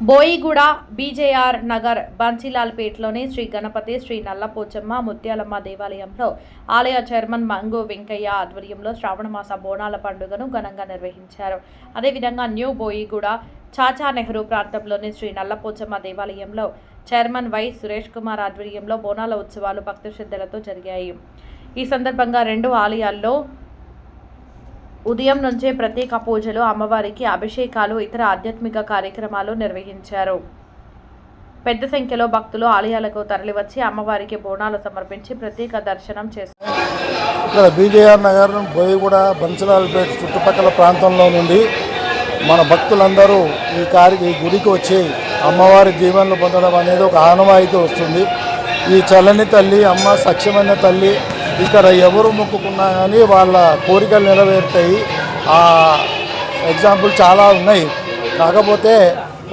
Boiguda BJR Nagar బన్సీలాల్పేటలోని Shri Ganapati Shri Nalla Pochamma Mutyalamma దేవాలయంలో ఆలయ chairman మంగు Venkaiah ఆధ్వర్యంలో శ్రావణమాస బోనాల పండుగను ఘనంగా నిర్వహించారు. అదేవిధంగా న్యూ బోయిగూడ చాచా నెహ్రూ ప్రాంతంలోని శ్రీ నల్లపోచమ్మ దేవాలయంలో చైర్మన్ వై సురేష్ కుమార్ ఆధ్వర్యంలో బోనాల ఉత్సవాలు భక్తి శ్రద్ధలతో జరిగాయి. ఈ సందర్భంగా రెండు ఆలయాల్లో ఉదయం నుంచే ప్రత్యేక పూజలు, అమ్మవారికి అభిషేకాలు, ఇతర ఆధ్యాత్మిక కార్యక్రమాలు నిర్వహించారు. పెద్ద సంఖ్యలో భక్తులు ఆలయాలకు తరలివచ్చి అమ్మవారికి బోనాలు సమర్పించి ప్రత్యేక దర్శనం చేశారు. ఇక్కడ బీజేఆర్ నగర్, బోయిగూడ, బన్సీలాల్పేట చుట్టుపక్కల ప్రాంతంలో నుండి మన భక్తులందరూ ఈ గుడికి వచ్చి అమ్మవారి దీవెనలు పొందడం అనేది ఒక ఆనవాయితీ వస్తుంది. ఈ చల్లని తల్లి, అమ్మ సఖ్యమైన తల్లి, ఇక్కడ ఎవరు మొక్కుకున్నా కానీ వాళ్ళ కోరికలు నెరవేరుతాయి. ఆ ఎగ్జాంపుల్ చాలా ఉన్నాయి. కాకపోతే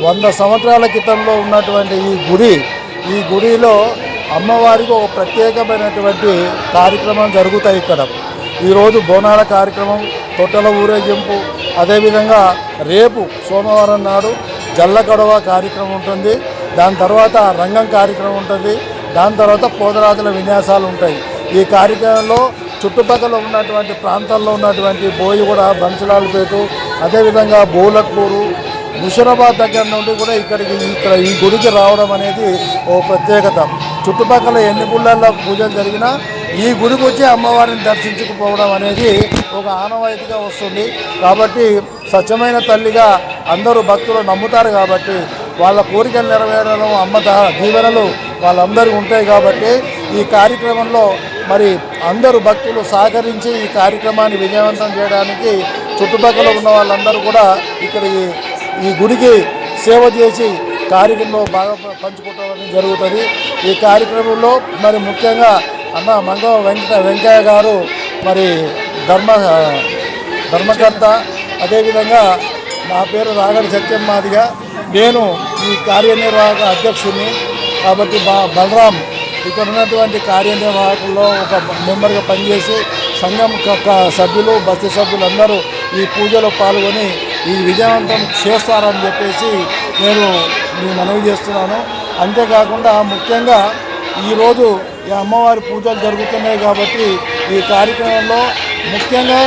100 సంవత్సరాల క్రితంలో ఉన్నటువంటి ఈ గుడిలో అమ్మవారికి ఒక ప్రత్యేకమైనటువంటి కార్యక్రమం జరుగుతాయి. ఇక్కడ ఈరోజు బోనాల కార్యక్రమం, తొట్టెల ఊరేగింపు, అదేవిధంగా రేపు సోమవారం నాడు జల్లకడవ కార్యక్రమం ఉంటుంది. దాని తర్వాత రంగం కార్యక్రమం ఉంటుంది. దాని తర్వాత పోదరాజుల విన్యాసాలు ఉంటాయి. ఈ కార్యక్రమంలో చుట్టుపక్కల ఉన్నటువంటి ప్రాంతాల్లో ఉన్నటువంటి బోయిగూడ, బన్సీలాల్పేట, అదేవిధంగా బోలట్పూరు, ముషిరాబాద్ దగ్గర నుండి కూడా ఇక్కడ ఈ గుడికి రావడం అనేది ఓ ప్రత్యేకత. చుట్టుపక్కల ఎన్ని గుళ్ళల్లో పూజలు జరిగినా ఈ గుడికి వచ్చి అమ్మవారిని దర్శించుకుపోవడం అనేది ఒక ఆనవాయితీగా వస్తుంది. కాబట్టి స్వచ్ఛమైన తల్లిగా అందరూ భక్తులు నమ్ముతారు. కాబట్టి వాళ్ళ కోరికలు నెరవేరడం, అమ్మ దీవెనలు వాళ్ళందరికీ ఉంటాయి. కాబట్టి ఈ కార్యక్రమంలో మరి అందరూ భక్తులు సహకరించి ఈ కార్యక్రమాన్ని విజయవంతం చేయడానికి చుట్టుపక్కల ఉన్న వాళ్ళందరూ కూడా ఇక్కడ ఈ గుడికి సేవ చేసి కార్యక్రమంలో బాగా పంచుకోవడం జరుగుతుంది. ఈ కార్యక్రమంలో మరి ముఖ్యంగా అన్న మంగ వెంకయ్య గారు మరి ధర్మకర్త, అదేవిధంగా నా పేరు రాగడి సత్యం మాదిగా, నేను ఈ కార్యనిర్వాహక అధ్యక్షుడిని. కాబట్టి బలరాం ఇక్కడ ఉన్నటువంటి కార్యనిర్వాహకుల్లో ఒక మెంబర్గా పనిచేసి సంఘం సభ్యులు, బస్తీ సభ్యులందరూ ఈ పూజలో పాల్గొని ఈ విజయవంతం చేస్తారని చెప్పేసి నేను మనవి చేస్తున్నాను. అంతేకాకుండా ముఖ్యంగా ఈరోజు ఈ అమ్మవారి పూజలు జరుగుతున్నాయి. కాబట్టి ఈ కార్యక్రమంలో ముఖ్యంగా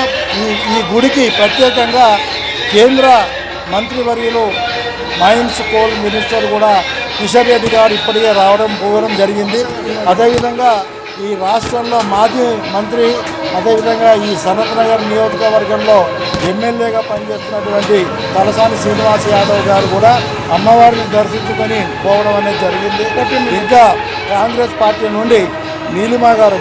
ఈ గుడికి ప్రత్యేకంగా కేంద్ర మంత్రివర్యులు మైన్స్ కోల్ మినిస్టర్ కూడా కిషన్ రెడ్డి గారు ఇప్పటికే పోవడం జరిగింది. అదేవిధంగా ఈ రాష్ట్రంలో మాజీ మంత్రి, అదేవిధంగా ఈ సనత్ నగర్ నియోజకవర్గంలో ఎమ్మెల్యేగా పనిచేస్తున్నటువంటి తలసాని శ్రీనివాస్ యాదవ్ గారు కూడా అమ్మవారిని దర్శించుకొని పోవడం అనేది జరిగింది. ఇంకా కాంగ్రెస్ పార్టీ నుండి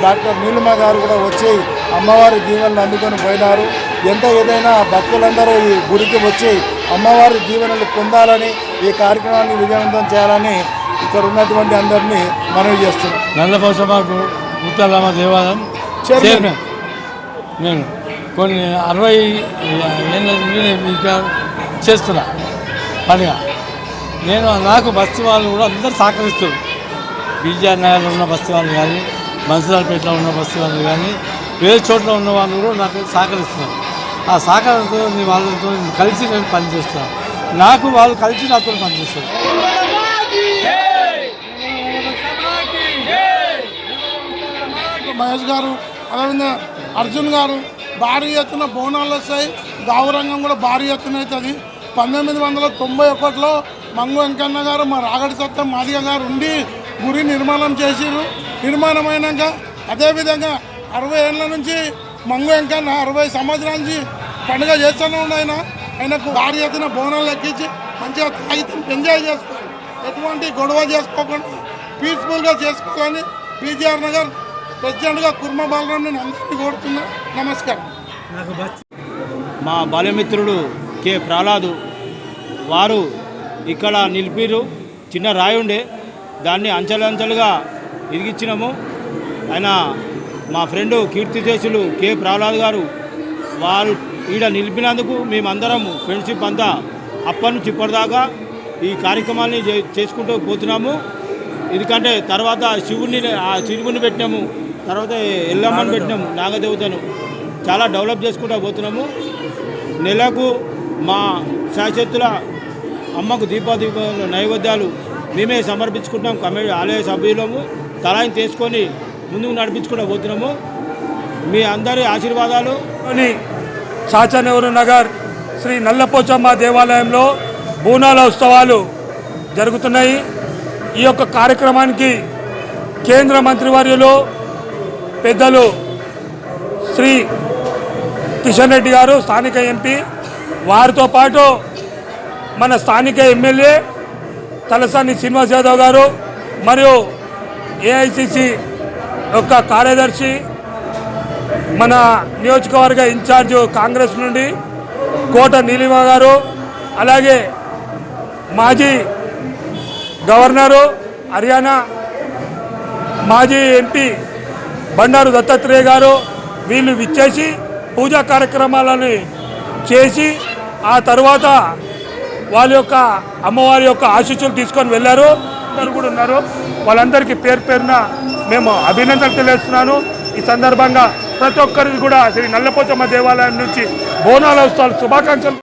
డాక్టర్ నీలిమ గారు కూడా వచ్చి అమ్మవారి దీవెనలు అందుకొని పోయినారు. ఎంత ఏదైనా భక్తులందరూ ఈ గుడికి వచ్చి అమ్మవారి దీవెనలు పొందాలని, ఈ కార్యక్రమాన్ని విజయవంతం చేయాలని ఇక్కడ ఉన్నటువంటి అందరినీ మనవి చేస్తున్నాం. నల్లపోచమ్మ ముత్యాలమ్మ దేవాలయం చైర్మన్ నేను కొన్ని 60 ఏళ్ళ నుండి ఇంకా చేస్తున్నా పనిగా. నాకు బస్తీ వాళ్ళు కూడా అందరూ సహకరిస్తారు. బీజేఆర్ నగర్లో ఉన్న బస్తీ వాళ్ళు కానీ, బన్సీలాల్పేటలో ఉన్న బస్తీ వాళ్ళు కానీ, వేరే చోట్ల ఉన్న వాళ్ళు కూడా నాకు సహకరిస్తున్నారు. ఆ సహకారంతో వాళ్ళతో కలిసి నేను పనిచేస్తాను. నాకు వాళ్ళు కలిసి నాతో పనిచేస్తారు. మహేష్ గారు, అదేవిధంగా అర్జున్ గారు భారీ ఎత్తున బోనాలు వస్తాయి. గావురంగం కూడా భారీ ఎత్తున అవుతుంది. 1991లో మంగు వెంకన్న గారు, మా రాగడి సత్యం మాదిగ గారు ఉండి గుడి నిర్మాణం చేసిరు. నిర్మాణం అయినాక అదేవిధంగా 60 ఏళ్ళ నుంచి మంగు వెంకన్న 60 సంవత్సరాల నుంచి పండుగ చేస్తూనే ఉండి ఆయనకు భారీ ఎత్తున బోనాలు ఎక్కించి మంచిగా తాగితే ఎంజాయ్ చేసుకోవాలి. ఎటువంటి గొడవ చేసుకోకుండా పీస్ఫుల్గా చేసుకోవాలని బీజేఆర్ నగర్ ప్రెసిడెంట్గా కుర్మ బాలరాం నేను అందరినీ కోరుతున్నా. నమస్కారం. మా బాల్యమిత్రుడు కె ప్రహ్లాదు వారు ఇక్కడ నిలిపిరు. చిన్న రాయి ఉండే, దాన్ని అంచెలంచెలుగా ఇరిగించినాము. ఆయన మా ఫ్రెండు కీర్తిశేషులు కె ప్రహ్లాద్ గారు వారు ఈడ నిలిపినందుకు మేమందరం ఫ్రెండ్షిప్ అంతా అప్పటి నుంచి ఇప్పటిదాకా ఈ కార్యక్రమాన్ని చేసుకుంటూ పోతున్నాము. ఎందుకంటే తర్వాత శివుని పెట్టినాము, తర్వాత ఎల్లమ్మని పెట్టినాము, నాగదేవతను చాలా డెవలప్ చేసుకుంటూ పోతున్నాము. నెలకు మా శాశ్వతుల అమ్మకు దీపాదీప నైవేద్యాలు మేమే సమర్పించుకుంటాం. ఆలయ సభ్యులము తలాయిని తీసుకొని ముందుకు నడిపించుకుంటూ పోతున్నాము. మీ అందరి ఆశీర్వాదాలు. చాచనూరు నగర్ శ్రీ నల్లపోచమ్మ దేవాలయంలో బోనాల ఉత్సవాలు జరుగుతున్నాయి. ఈ యొక్క కార్యక్రమానికి కేంద్ర మంత్రివర్యులు పెద్దలు శ్రీ కిషన్ రెడ్డి గారు, స్థానిక ఎంపీ, వారితో పాటు మన స్థానిక ఎమ్మెల్యే తలసాని శ్రీనివాస్ యాదవ్ గారు మరియు ఏఐసిసి యొక్క కార్యదర్శి, మన నియోజకవర్గ ఇన్ఛార్జ్ కాంగ్రెస్ నుండి కోట నీలిమ గారు, అలాగే మాజీ గవర్నరు, హర్యానా మాజీ ఎంపీ బండారు దత్తాత్రేయ గారు, వీళ్ళు విచ్చేసి పూజా కార్యక్రమాలను చేసి ఆ తర్వాత వాళ్ళ యొక్క అమ్మవారి యొక్క ఆశీస్సులు తీసుకొని వెళ్ళారు. అందరూ కూడా ఉన్నారు. వాళ్ళందరికీ పేరు పేరున మేము అభినందనలు తెలియజేస్తున్నాను. ఈ సందర్భంగా ప్రతి ఒక్కరికి కూడా శ్రీ నల్లపోచమ్మ దేవాలయం నుంచి బోనాల ఉత్సవాలు శుభాకాంక్షలు.